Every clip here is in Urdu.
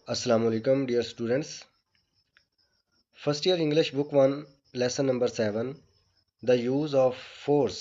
Assalamu alaikum dear students. First year English book 1 lesson number 7 The use of force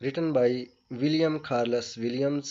written by William Carlos Williams.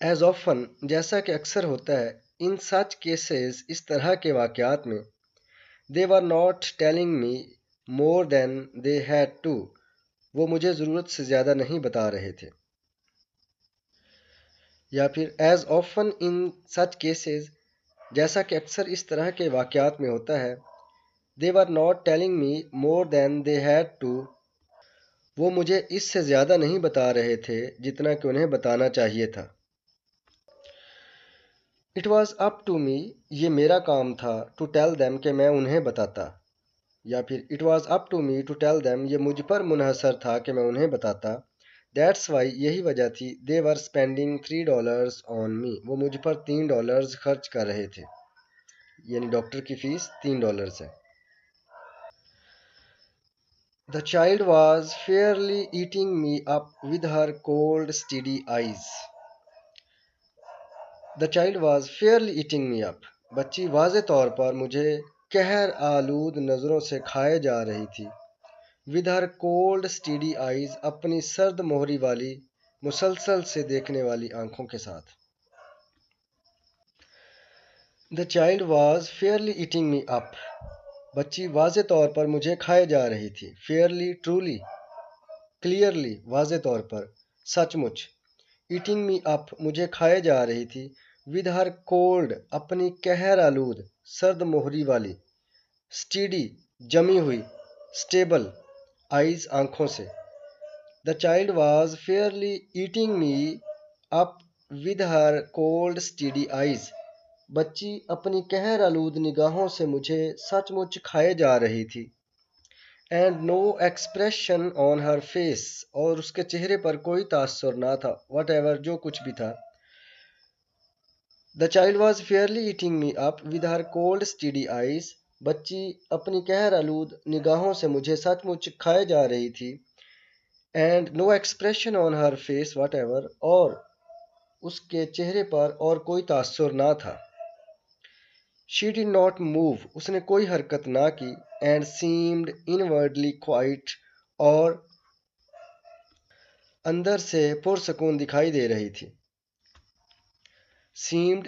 As often جیسا کہ اکثر ہوتا ہے، ان سچ کیسز اس طرح کے واقعات میں، they were not telling me more than they had to, وہ مجھے ضرورت سے زیادہ نہیں بتا رہے تھے. یا پھر as often in such cases جیسا کہ اکثر اس طرح کے واقعات میں ہوتا ہے، they were not telling me more than they had to, وہ مجھے اس سے زیادہ نہیں بتا رہے تھے جتنا کہ انہیں بتانا چاہیے تھا. It was up to me, یہ میرا کام تھا، ٹو ٹیل دیم کہ میں انہیں بتاتا. یا پھر it was up to me to tell them, یہ مجھ پر منحصر تھا کہ میں انہیں بتاتا. دیٹس وائی، یہی وجہ تھی، دے ور اسپینڈنگ $3 آن می، وہ مجھ پر $3 خرچ کر رہے تھے، یعنی ڈاکٹر کی فیس $3 ہے. The child was fairly eating me up with her cold, steady eyes. The child was fairly eating me up. بچی واضح طور پر مجھے قہر آلود نظروں سے کھائے جا رہی تھی. With her cold, steady eyes، اپنی سرد مہری والی مسلسل سے دیکھنے والی آنکھوں کے ساتھ. The child was fairly eating me up. بچی واضح طور پر مجھے کھائے جا رہی تھی. Fairly، truly، clearly، واضح طور پر، سچ مچ. Eating me up، مجھے کھائے جا رہی تھی. With her cold، اپنی قہر آلود سرد مہری والی، steady، جمی ہوئی، stable، eyes، آنکھوں سے. The child was fairly eating me up with her cold, steady eyes. بچی اپنی قہر آلود نگاہوں سے مجھے سچ مچ کھائے جا رہی تھی. And no expression on her face، اور اس کے چہرے پر کوئی تاثر نہ تھا. Whatever، جو کچھ بھی تھا. The child was fairly eating me up with her cold, steady eyes. بچی اپنی قہر آلود نگاہوں سے مجھے سچ مچ کھائے جا رہی تھی. And no expression on her face whatever، اور اس کے چہرے پر اور کوئی تاثر نہ تھا. She did not move، اس نے کوئی حرکت نہ کی. And seemed inwardly quiet، اور اندر سے پرسکون دکھائی دے رہی تھی. seemed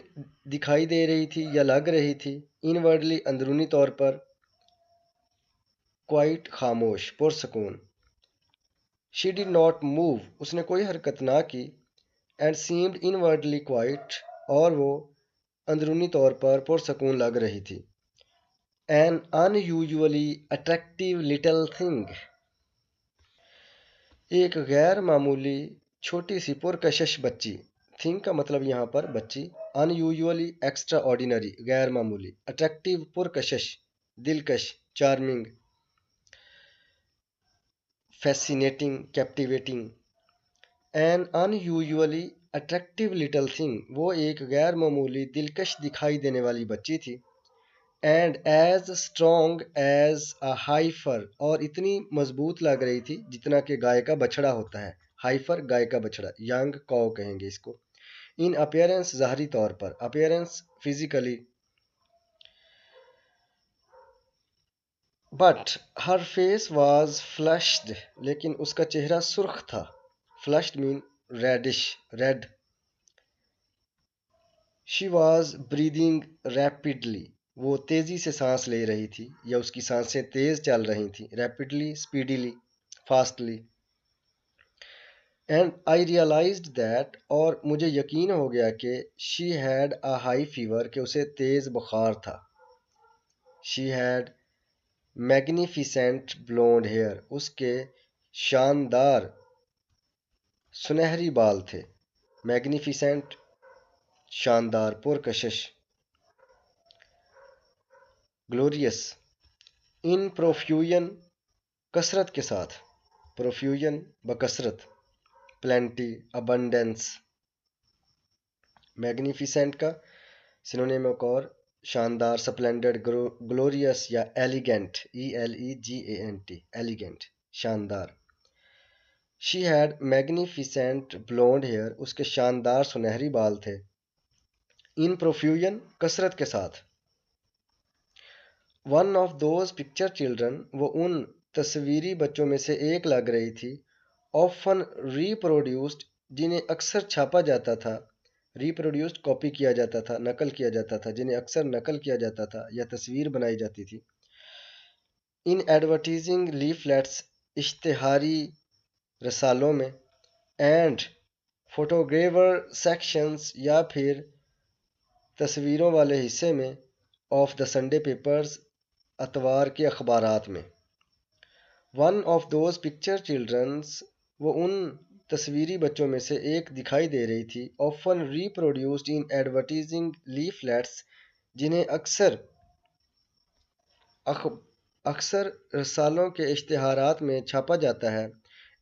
دکھائی دے رہی تھی یا لگ رہی تھی. inwardly اندرونی طور پر. quiet خاموش، پرسکون. She did not move، اس نے کوئی حرکت نہ کی. And seemed inwardly quiet، اور وہ اندرونی طور پر پرسکون لگ رہی تھی. An unusually attractive little thing، ایک غیر معمولی چھوٹی سی پرکشش بچی. تھنگ کا مطلب یہاں پر بچی. unusually ایکسٹرا آرڈینری، غیر معمولی. attractive پرکشش، دلکش، charming, fascinating، captivating. An unusually attractive little thing، وہ ایک غیر معمولی دلکش دکھائی دینے والی بچی تھی. And as strong as a heifer، اور اتنی مضبوط لگ رہی تھی جتنا کہ گائے کا بچھڑا ہوتا ہے. heifer گائے کا بچھڑا، young cow کہیں گے اس کو. In appearance ظاہری طور پر. appearance physically. But her face was flushed، لیکن اس کا چہرہ سرخ تھا. flushed mean reddish، red. She was breathing rapidly، وہ تیزی سے سانس لے رہی تھی یا اس کی سانسیں تیز چل رہی تھیں. rapidly، speedily، fastly. And I realized that، اور مجھے یقین ہو گیا کہ she had a high fever، کہ اسے تیز بخار تھا. She had magnificent blonde hair، اس کے شاندار سنہری بال تھے. magnificent شاندار، پرکشش. glorious in profusion کثرت کے ساتھ. profusion بکثرت. plenty abundance. magnificent کا سنونیم ایک اور شاندار، splendid، glorious یا elegant، elegant، elegant شاندار. She had magnificent blonde hair، اس کے شاندار سنہری بال تھے. In profusion کثرت کے ساتھ. One of those picture children، وہ ان تصویری بچوں میں سے ایک لگ رہی تھی. Often reproduced، جنہیں اکثر چھاپا جاتا تھا. ریپروڈیوسڈ کاپی کیا جاتا تھا، نقل کیا جاتا تھا، جنہیں اکثر نقل کیا جاتا تھا یا تصویر بنائی جاتی تھی. ان ایڈورٹائزنگ لیفلیٹس اشتہاری رسالوں میں اینڈ فوٹوگرافر سیکشنز یا پھر تصویروں والے حصے میں آف دا سنڈے پیپرز اتوار کے اخبارات میں. One of those picture children's وہ ان تصویری بچوں میں سے ایک دکھائی دے رہی تھی. Often reproduced in advertising leaflets جنہیں اکثر رسالوں کے اشتہارات میں چھاپا جاتا ہے.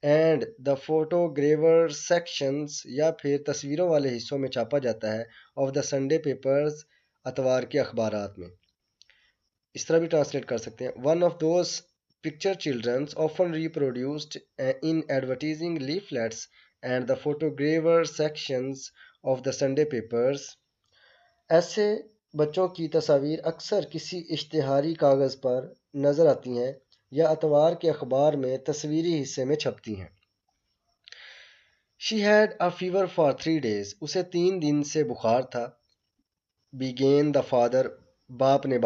اینڈ دا فوٹوگرافر سیکشنز یا پھر تصویروں والے حصوں میں چھاپا جاتا ہے. آف دا سنڈے پیپرز اتوار کے اخبارات میں. اس طرح بھی ٹرانسلیٹ کر سکتے ہیں. One of those picture children's often reproduced in advertising leaflets and the photographer sections of the Sunday papers. ایسے بچوں کی تصاویر اکثر کسی اشتہاری کاغذ پر نظر آتی ہیں یا اتوار کے اخبار میں تصویری حصے میں چھپتی ہیں. She had a fever for 3 days. اسے 3 دن سے بخار تھا. Began the father. باپ نے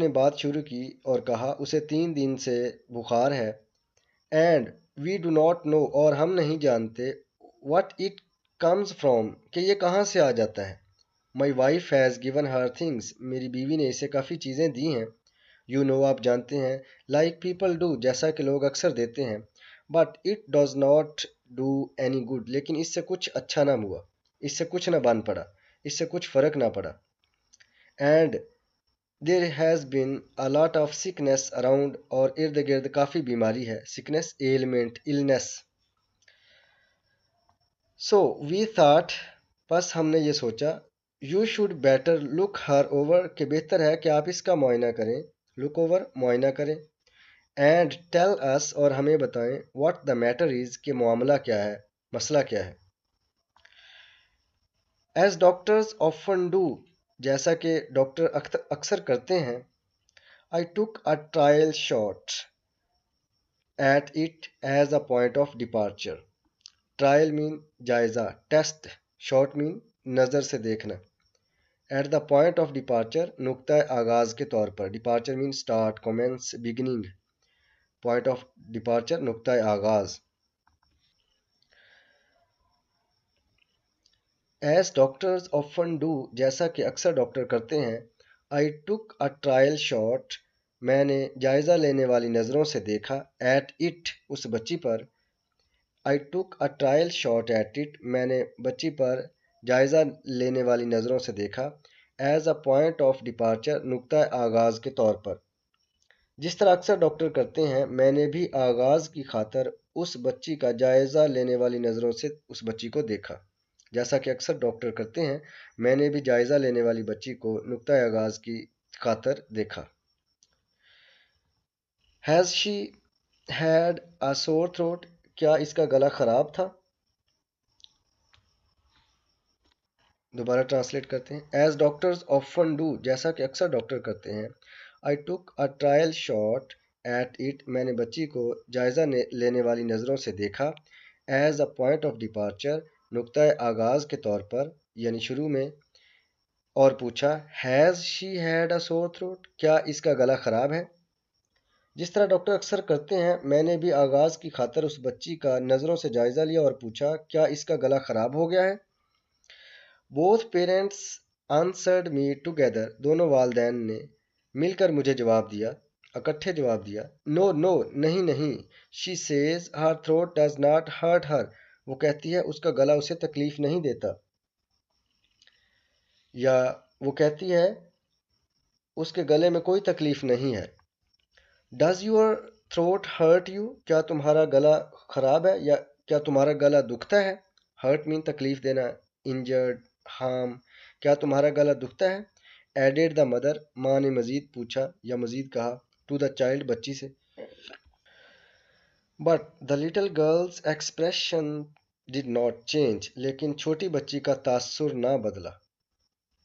بات شروع کی اور کہا اسے 3 دن سے بخار ہے. And we do not know. اور ہم نہیں جانتے. What it comes from. کہ یہ کہاں سے آ جاتا ہے. My wife has given her things. میری بیوی نے اسے کافی چیزیں دی ہیں. You know. آپ جانتے ہیں. Like people do. جیسا کہ لوگ اکثر دیتے ہیں. But it does not do any good. لیکن اس سے کچھ اچھا نہ ہوا. اس سے کچھ نہ بن پڑا. اس سے کچھ فرق نہ پڑا. And there has been a lot of sickness around. اور ارد گرد کافی بیماری ہے. Sickness, ailment, illness. So we thought. پس ہم نے یہ سوچا. You should better look her over. کہ بہتر ہے کہ آپ اس کا معائنہ کریں. Look over, معائنہ کریں. And tell us. اور ہمیں بتائیں. What the matter is. کہ معاملہ کیا ہے. مسئلہ کیا ہے. As doctors often do. جیسا کہ ڈاکٹر اکثر کرتے ہیں. I took a trial shot at it as a point of departure. Trial mean جائزہ. Test. Shot mean نظر سے دیکھنا. At the point of departure. نقطہ آغاز کے طور پر. Departure mean start, commence, beginning. Point of departure نقطہ آغاز. As doctors often do. جیسا کہ اکثر ڈاکٹر کرتے ہیں. I took a trial shot. میں نے جائزہ لینے والی نظروں سے دیکھا. At it. اس بچی پر. I took a trial shot at it. میں نے بچی پر جائزہ لینے والی نظروں سے دیکھا. As a point of departure. نقطہ آغاز کے طور پر. جس طرح اکثر ڈاکٹر کرتے ہیں. میں نے بھی آغاز کی خاطر اس بچی کا جائزہ لینے والی نظروں سے اس بچی کو دیکھا. جیسا کہ اکثر ڈاکٹر کرتے ہیں. میں نے بھی جائزہ لینے والی بچی کو نقطہ آغاز کی خاطر دیکھا. Has she had a sore throat. کیا اس کا گلا خراب تھا. دوبارہ ٹرانسلیٹ کرتے ہیں. As doctors often do. جیسا کہ اکثر ڈاکٹر کرتے ہیں. I took a trial shot at it. میں نے بچی کو جائزہ لینے والی نظروں سے دیکھا. As a point of departure. نقطہ آغاز کے طور پر یعنی شروع میں. اور پوچھا Has she had a sore throat. کیا اس کا گلا خراب ہے. جس طرح ڈاکٹر اکثر کرتے ہیں. میں نے بھی آغاز کی خاطر اس بچی کا نظروں سے جائزہ لیا اور پوچھا کیا اس کا گلا خراب ہو گیا ہے. Both parents answered me together. دونوں والدین نے مل کر مجھے جواب دیا. اکٹھے جواب دیا. No, no. نہیں. She says her throat does not hurt her. وہ کہتی ہے اس کا گلا اسے تکلیف نہیں دیتا. یا وہ کہتی ہے اس کے گلے میں کوئی تکلیف نہیں ہے. Does your throat hurt you. کیا تمہارا گلا خراب ہے یا کیا تمہارا گلا دکھتا ہے. hurt mean تکلیف دینا. injured, harm. کیا تمہارا گلا دکھتا ہے. added the mother. ماں نے مزید پوچھا یا مزید کہا to the child. بچی سے. But the little girl's expression did not change. لیکن چھوٹی بچی کا تاثر نہ بدلا.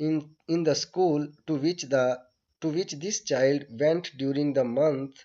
in the school to which this child went during the month।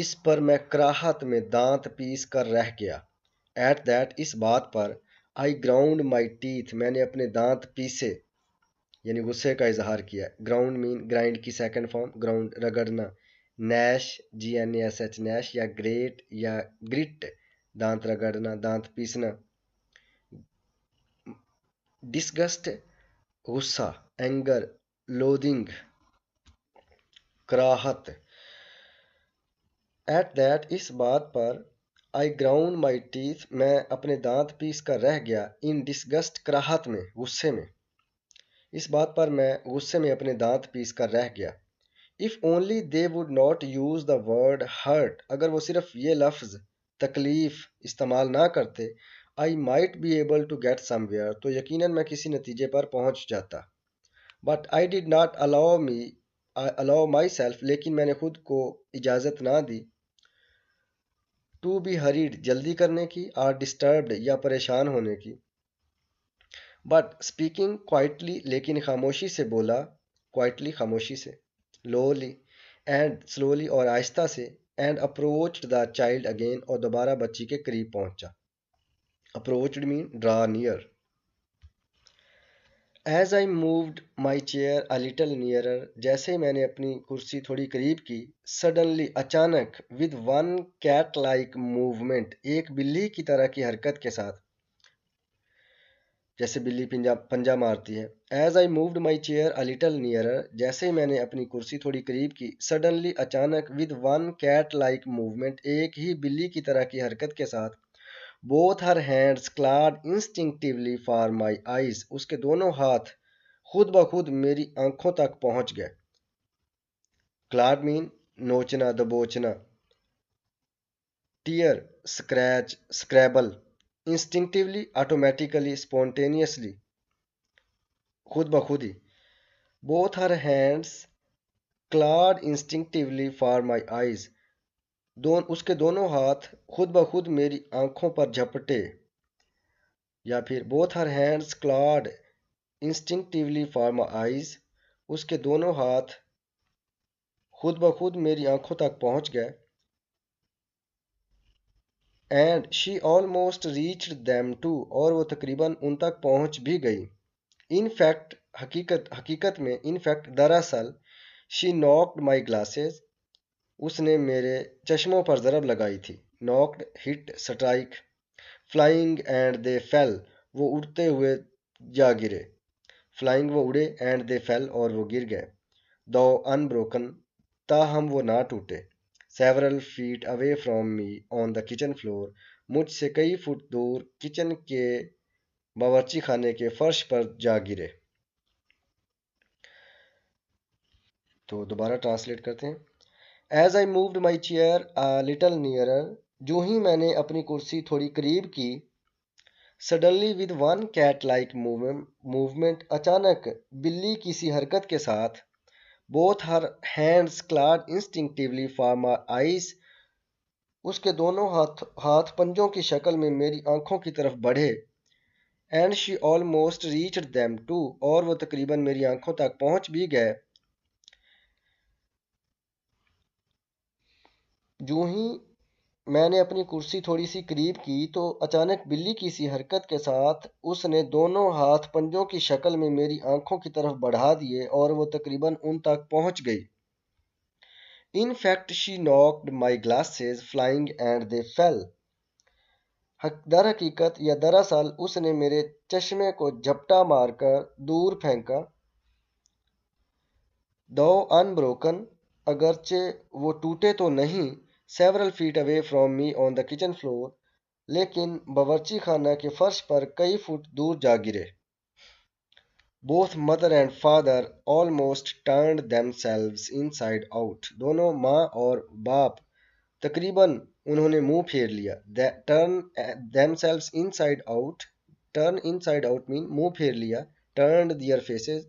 اس پر میں کراہت میں دانت پیس کر رہ گیا. ایٹ دیٹ اس بات پر. آئی گراؤنڈ مائی ٹیتھ میں نے اپنے دانت پیسے یعنی غصے کا اظہار کیا. گراؤنڈ مین گرائنڈ کی سیکنڈ فارم. گراؤنڈ رگڑنا. نیش GNASH نیش یا گریٹ یا گرٹ دانت رگڑنا دانت پیسنا. ڈسگسٹ غصہ. اینگر لودنگ کراہت. ایٹ دیٹ اس بات پر. آئی گراؤنڈ مائی ٹیتھ میں اپنے دانت پیس کر رہ گیا. ان ڈسگسٹ کراہت میں غصے میں. اس بات پر میں غصے میں اپنے دانت پیس کر رہ گیا. If only they would not use the word hurt اگر وہ صرف یہ لفظ تکلیف استعمال نہ کرتے. I might be able to get somewhere تو یقیناً میں کسی نتیجے پر پہنچ جاتا. But I did not allow myself لیکن میں نے خود کو اجازت نہ دی. To be hurried جلدی کرنے کی. Or disturbed یا پریشان ہونے کی. But speaking quietly لیکن خاموشی سے بولا. Quietly خاموشی سے. Lowly and slowly اور آہستہ سے. And approached the child again اور دوبارہ بچی کے قریب پہنچا. Approached mean draw near. As I moved my chair a little nearer جیسے ہی میں نے اپنی کرسی تھوڑی قریب کی. Suddenly اچانک. With one cat-like movement ایک بلی کی طرح کی حرکت کے ساتھ. جیسے بلی پنجہ مارتی ہے. As I moved my chair a little nearer جیسے ہی میں نے اپنی کرسی تھوڑی قریب کی. Suddenly اچانک. With one cat-like movement ایک ہی بلی کی طرح کی حرکت کے ساتھ. Both her hands clawed instinctively for my eyes اس کے دونوں ہاتھ خود بخود میری آنکھوں تک پہنچ گئے. Clawed mean نوچنا دبوچنا. Tear scratch scrabble. Instinctively automatically spontaneously خود بخود ہی. Both her hands clawed instinctively for my eyes اس کے دونوں ہاتھ خود بخود میری آنکھوں پر جھپٹے. یا پھر both her hands clawed instinctively for my eyes اس کے دونوں ہاتھ خود بخود میری آنکھوں تک پہنچ گئے. And she almost reached them too اور وہ تقریباً ان تک پہنچ بھی گئی. In fact حقیقت میں in fact دراصل she knocked my glasses اس نے میرے چشموں پر ضرب لگائی تھی. knocked hit strike. flying and they fell وہ اڑتے ہوئے جا گرے. flying وہ اڑے and they fell اور وہ گر گئے. though unbroken تاہم وہ نہ ٹوٹے. several feet away from me on the kitchen floor مجھ سے کئی فٹ دور کچن کے باورچی خانے کے فرش پر جا گرے. تو دوبارہ ٹرانسلیٹ کرتے ہیں. As I moved my chair a little nearer جو ہی میں نے اپنی کرسی تھوڑی قریب کی. Suddenly with one cat-like movement اچانک بلی کی سی حرکت کے ساتھ. Both her hands clawed instinctively for my eyes اس کے دونوں ہاتھ پنجوں کی شکل میں میری آنکھوں کی طرف بڑھے. And she almost reached them too اور وہ تقریباً میری آنکھوں تک پہنچ بھی گئے. جو ہی میں نے اپنی کرسی تھوڑی سی قریب کی تو اچانک بلی کی سی حرکت کے ساتھ اس نے دونوں ہاتھ پنجوں کی شکل میں میری آنکھوں کی طرف بڑھا دیے اور وہ تقریباً ان تک پہنچ گئی. In fact she knocked my glasses flying and they fell در حقیقت یا دراصل اس نے میرے چشمے کو جھپٹا مار کر دور پھینکا. though unbroken اگرچہ وہ ٹوٹے تو نہیں. several feet away from me on the kitchen floor لیکن باورچی خانہ کے فرش پر کئی فٹ دور جا گرے. both mother and father almost turned themselves inside out دونوں ماں اور باپ تقریباً انہوں نے منہ پھیر لیا. turn themselves inside out turn inside out mean منہ پھیر لیا. turned their faces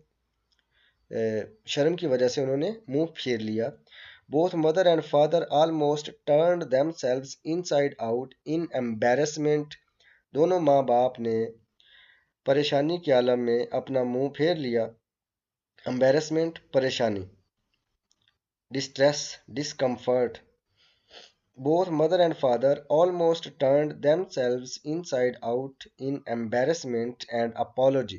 شرم کی وجہ سے انہوں نے منہ پھیر لیا. both mother and father almost turned themselves inside out in embarrassment دونوں ماں باپ نے پریشانی کے عالم میں اپنا منہ پھیر لیا. embarrassment پریشانی. distress discomfort Both mother and father almost turned themselves inside out in embarrassment and apology.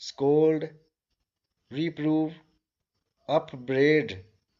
scold, reprove, upbraid,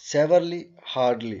severely, hardly,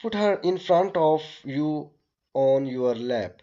Put her in front of you on your lap.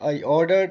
I ordered,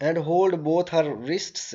And hold both her wrists,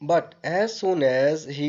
But as soon as he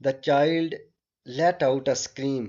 the child let out a scream,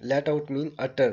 Let out mean utter,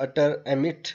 Utter, emit,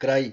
cry.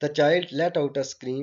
the child let out a scream,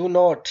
Do not,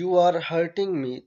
You are hurting me,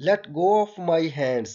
Let go of my hands,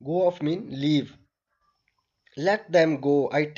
Go off mean leave. Let them go, I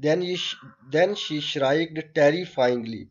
Then she shrieked terrifyingly,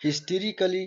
Hysterically,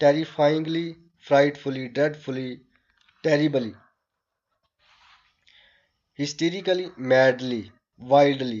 Terrifyingly, frightfully, dreadfully, terribly. Hysterically, madly, wildly,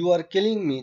You are killing me,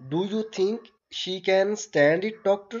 Do you think she can stand it, doctor?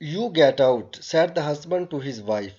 You get out, said the husband to his wife.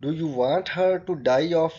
Do you want her to die of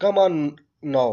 Come on now,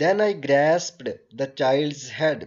Then I grasped the child's head,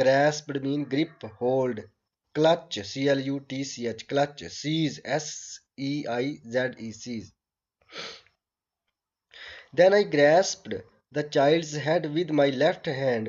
Grasped mean grip, hold. Clutch, C-L-U-T-C-H, clutch. Seize, S-E-I-Z-E, seize. Then I grasped the child's head with my left hand,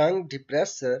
tongue depressor,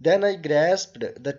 Then I grasped the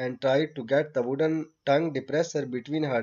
And tried to get the wooden tongue depressor between her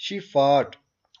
She fought,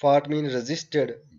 Fought mean resisted,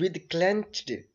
With clenched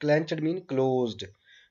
Clenched mean closed,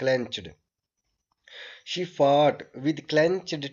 Clenched. She fought with clenched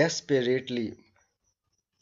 Desperately,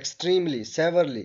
Extremely, severely,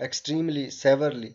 extremely, severely.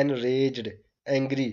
Enraged, angry,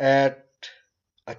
At a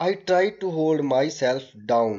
I tried to hold myself down,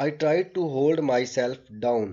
I tried to hold myself down,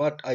But I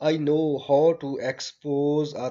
I know how to expose a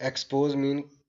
Expose mean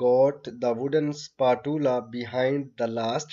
got the wooden spatula behind the last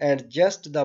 and just the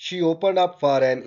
she opened up for an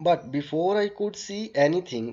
But before I could see anything,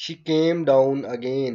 she came down again,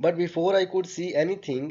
But before I could see anything,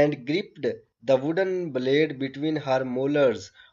and gripped the wooden blade between her molars,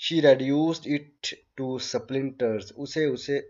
She reduced it to splinters,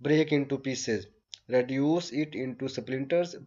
Break into pieces, reduce it into splinters,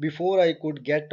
Before I could get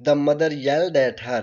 The mother yelled at her,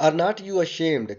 Are not you ashamed,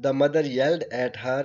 The mother yelled at her,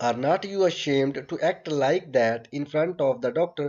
Are not you ashamed to act like that in front of the doctor,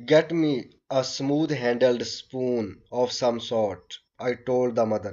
Get me a smooth handled spoon of some sort, I told the mother,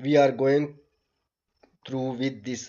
We are going through with this,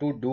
to do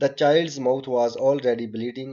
The child's mouth was already bleeding,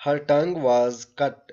Her tongue was cut,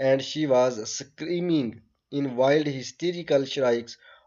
And she was screaming in wild hysterical shrieks,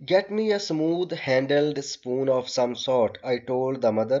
Get me a smooth handled spoon of some sort, I told the mother,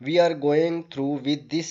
We are going through with this,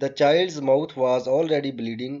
The child's mouth was already bleeding,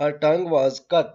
Her tongue was cut,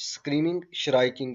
Screaming, shrieking,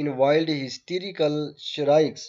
In wild hysterical shrieks,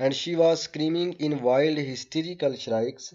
And she was screaming in wild hysterical shrieks,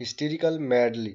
hysterical madly।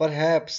Perhaps,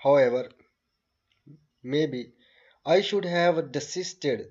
however, maybe, I should have desisted,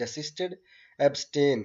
Desisted, abstain,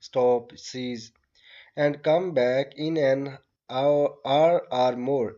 Stop, cease, and come back in an hour or more,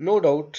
No doubt,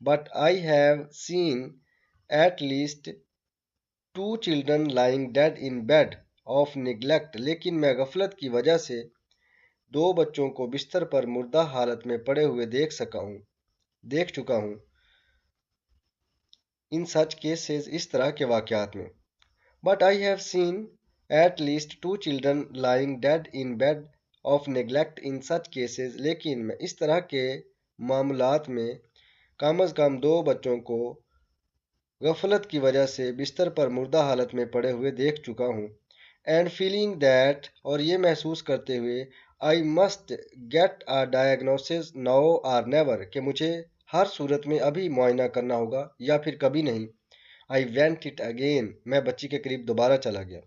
But I have seen at least 2 children lying dead in bed, of neglect, لیکن میں غفلت کی وجہ سے 2 بچوں کو بستر پر مردہ حالت میں پڑے ہوئے دیکھ چکا ہوں۔ ان سچ کیسز، اس طرح کے واقعات میں۔ But I have seen at least 2 children lying dead in bed of neglect in such cases, لیکن میں اس طرح کے معاملات میں کم از کم 2 بچوں کو غفلت کی وجہ سے بستر پر مردہ حالت میں پڑے ہوئے دیکھ چکا ہوں۔ اینڈ فیلنگ دیٹ، اور یہ محسوس کرتے ہوئے، I must get a diagnosis now or never, کہ مجھے ہر صورت میں ابھی معائنہ کرنا ہوگا یا پھر کبھی نہیں۔ آئی وینٹ اٹ اگین، میں بچی کے قریب دوبارہ چلا گیا۔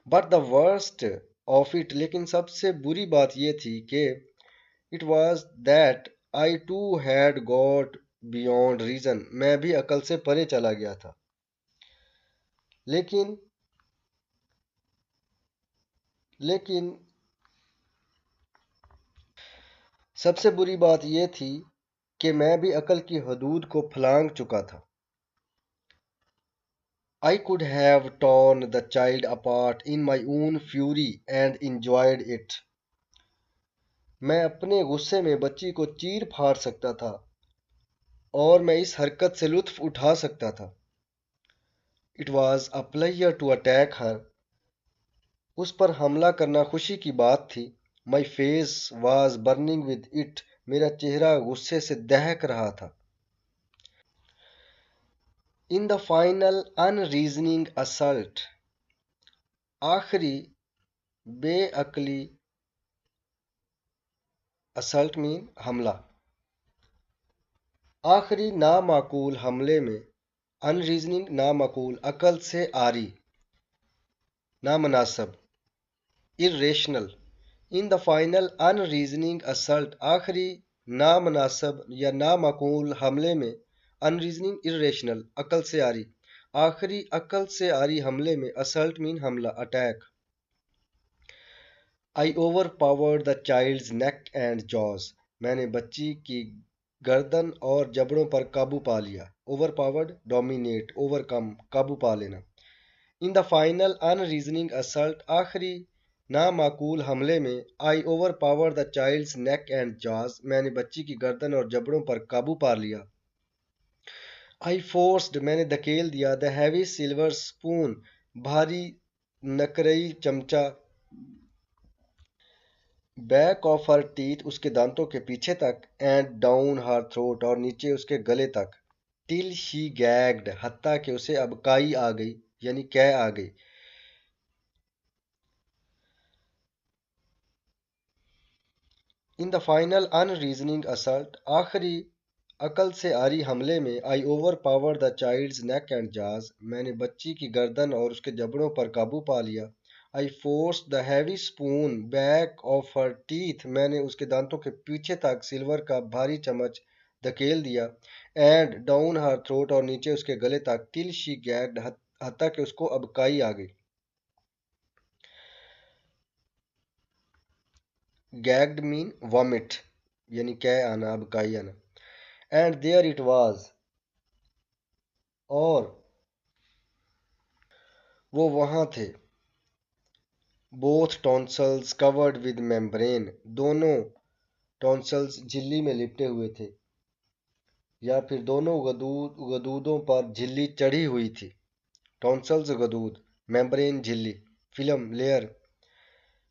But the worst of it, لیکن سب سے بری بات یہ تھی کہ it was that I too had got beyond reason, میں بھی عقل سے پرے چلا گیا تھا۔ لیکن سب سے بری بات یہ تھی کہ میں بھی عقل کی حدود کو پھلانگ چکا تھا۔ I could have torn the child apart in my own fury and enjoyed it. میں اپنے غصے میں بچی کو چیر پھاڑ سکتا تھا اور میں اس حرکت سے لطف اٹھا سکتا تھا۔ It was a pleasure to attack her. اس پر حملہ کرنا خوشی کی بات تھی۔ My face was burning with it. میرا چہرہ غصے سے دہک رہا تھا۔ In the final unreasoning assault، آخری بے عقلی، assault mean حملہ، آخری نامعقول حملے میں، unreasoning نامعقول، عقل سے عاری، نامناسب، irrational۔ In the final unreasoning assault، آخری نامناسب یا نامعقول حملے میں، unreasoning irrational، عقل سے عاری، آخری عقل سے عاری حملے میں، assault mean حملہ، attack۔ I overpowered the child's neck and jaws، میں نے بچی کی گردن اور جبڑوں پر قابو پا لیا۔ overpowered dominate، overcome قابو پا لینا۔ In the final unreasoning assault، آخری نامعقول حملے میں، I overpowered the child's neck and jaws، میں نے بچی کی گردن اور جبڑوں پر قابو پا لیا۔ I forced، میں نے دھکیل دیا، the heavy silver spoon، بھاری نقرئی چمچہ، back of her teeth، اس کے دانتوں کے پیچھے تک، and down her throat، اور نیچے اس کے گلے تک، till she gagged، حتیٰ کہ اسے اب کائی آ گئی، یعنی کہہ آ گئی۔ In the final unreasoning assault، آخری عقل سے عاری حملے میں، I overpowered the child's neck and jaws، میں نے بچی کی گردن اور اس کے جبڑوں پر قابو پا لیا۔ I forced the heavy spoon back of her teeth، میں نے اس کے دانتوں کے پیچھے تک سلور کا بھاری چمچ دھکیل دیا۔ And down her throat، اور نیچے اس کے گلے تک، till she gagged، حتیٰ کہ اس کو اب کائی آ گئی۔ gagged mean vomit، یعنی کہہ آنا، اب کائی آنا۔ And there it was، اور وہ وہاں تھے۔ both tonsils covered with membrane، دونوں ٹونسلز جھلی میں لپٹے ہوئے تھے، یا پھر دونوں غدودوں پر جھلی چڑھی ہوئی تھی۔ ٹونسلز غدود، ممبرین جھلی، film layer.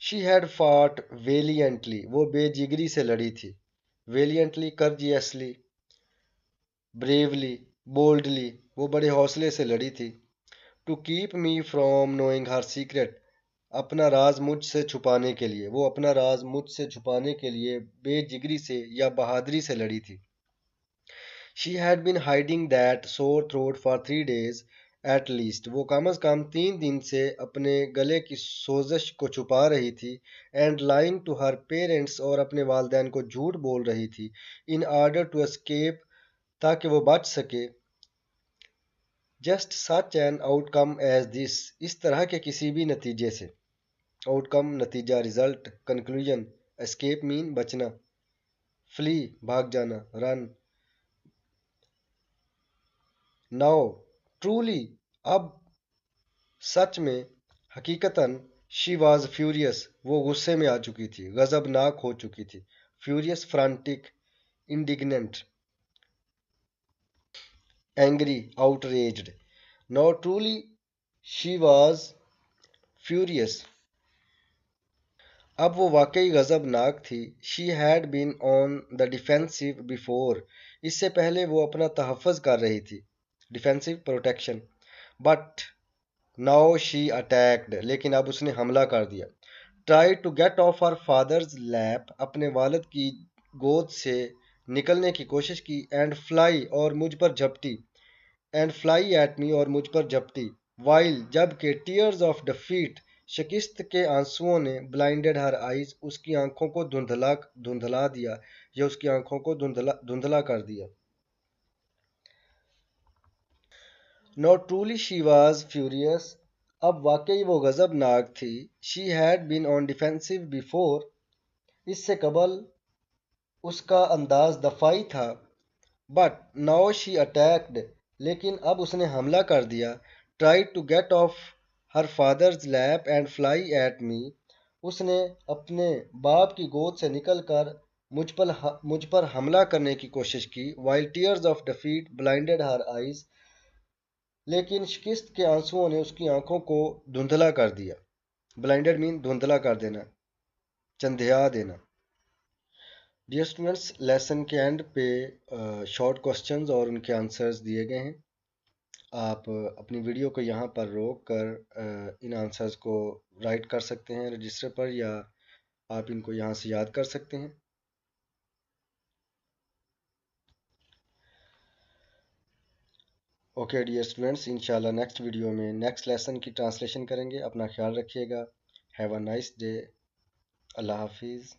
She had fought valiantly، وہ بے جگری سے لڑی تھی۔ valiantly courageously، bravely، boldly، وہ بڑے حوصلے سے لڑی تھی۔ to keep me from knowing her secret، اپنا راز مجھ سے چھپانے کے لیے، وہ اپنا راز مجھ سے چھپانے کے لیے بے جگری سے یا بہادری سے لڑی تھی۔ She had been hiding that sore throat for 3 days at least، وہ کم از کم 3 دن سے اپنے گلے کی سوزش کو چھپا رہی تھی۔ and lying to her parents، اور اپنے والدین کو جھوٹ بول رہی تھی۔ in order to escape، تاکہ وہ بچ سکے۔ just such an outcome as this، اس طرح کے کسی بھی نتیجے سے۔ آؤٹ کم نتیجہ، رزلٹ، کنکلوژن۔ escape mean بچنا، flee بھاگ جانا، run۔ now truly، اب سچ میں، حقیقتاً شی واز فیوریس، وہ غصے میں آ چکی تھی، غضبناک ہو چکی تھی. Furious, frantic, indignant, angry, outraged. Now truly she was furious. اب وہ واقعی غضبناک تھی. She had been on the defensive before. اس سے پہلے وہ اپنا تحفظ کر رہی تھی. Defensive protection. But now she attacked. لیکن اب اس نے حملہ کر دیا. Tried to get off her father's lap. اپنے والد کی گود سے نکلنے کی کوشش کی. And fly، اور مجھ پر جھپٹی. اینڈ فلائی ایٹ می، اور مجھ پر جھپٹی. وائل، جب کہ ٹیئرز آف ڈیفیٹ، شکست کے آنسوؤں نے بلائنڈڈ ہر آئیز، اس کی آنکھوں کو دھندلا دیا، یا اس کی آنکھوں کو دھندلا کر دیا. Now truly she was furious, اب واقعی وہ غضبناک تھی. She had been on defensive before, اس سے قبل اس کا انداز دفاعی تھا. بٹ ناؤ شی اٹیکڈ، لیکن اب اس نے حملہ کر دیا. Tried to get off her father's lap and fly at me, اس نے اپنے باپ کی گود سے نکل کر مجھ پر حملہ کرنے کی کوشش کی. While tears of defeat blinded her eyes, لیکن شکست کے آنسوؤں نے اس کی آنکھوں کو دھندلا کر دیا. بلائنڈڈ مین دھندلا کر دینا، چندھیا دینا. ڈیئر اسٹوڈنٹس، لیسن کے اینڈ پہ شارٹ کوسچنز اور ان کے آنسرز دیے گئے ہیں. آپ اپنی ویڈیو کو یہاں پر روک کر ان آنسرز کو رائٹ کر سکتے ہیں رجسٹر پر، یا آپ ان کو یہاں سے یاد کر سکتے ہیں. اوکے ڈیئر اسٹوڈنٹس، انشاءاللہ نیکسٹ ویڈیو میں نیکسٹ لیسن کی ٹرانسلیشن کریں گے. اپنا خیال رکھیے گا. Have a nice day. اللہ حافظ.